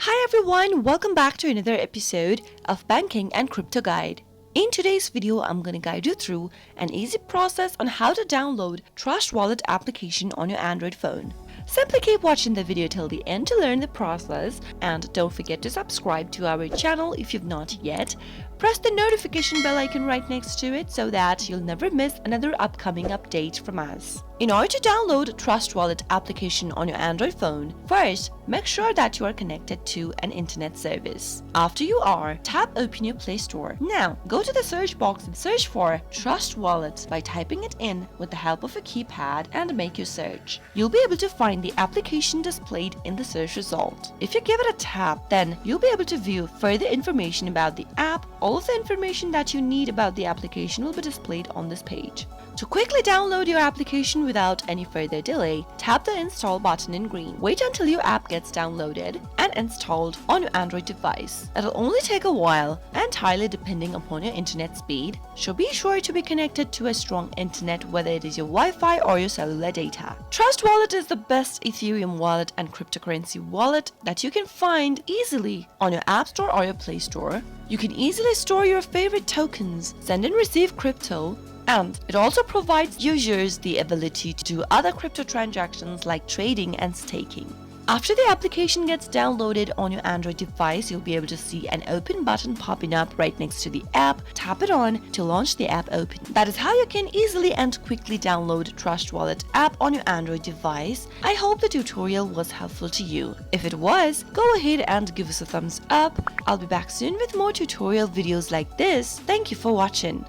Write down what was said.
Hi everyone, welcome back to another episode of Banking and Crypto Guide. In today's video, I'm going to guide you through an easy process on how to download Trust Wallet application on your Android phone. Simply keep watching the video till the end to learn the process, and don't forget to subscribe to our channel if you've not yet. Press the notification bell icon right next to it so that you'll never miss another upcoming update from us. In order to download Trust Wallet application on your Android phone, first, make sure that you are connected to an internet service. After you are, tap Open your Play Store. Now, go to the search box and search for Trust Wallet by typing it in with the help of a keypad and make your search. You'll be able to find the application displayed in the search result. If you give it a tap, then you'll be able to view further information about the app. All of the information that you need about the application will be displayed on this page. To quickly download your application without any further delay, tap the install button in green. Wait until your app gets downloaded and installed on your Android device. It'll only take a while, entirely depending upon your internet speed, so be sure to be connected to a strong internet, whether it is your Wi-Fi or your cellular data. Trust Wallet is the best Ethereum wallet and cryptocurrency wallet that you can find easily on your App Store or your Play Store. You can easily store your favorite tokens, send and receive crypto, and it also provides users the ability to do other crypto transactions like trading and staking. After the application gets downloaded on your Android device, you'll be able to see an open button popping up right next to the app. Tap it on to launch the app open. That is how you can easily and quickly download Trust Wallet app on your Android device. I hope the tutorial was helpful to you. If it was, go ahead and give us a thumbs up. I'll be back soon with more tutorial videos like this. Thank you for watching.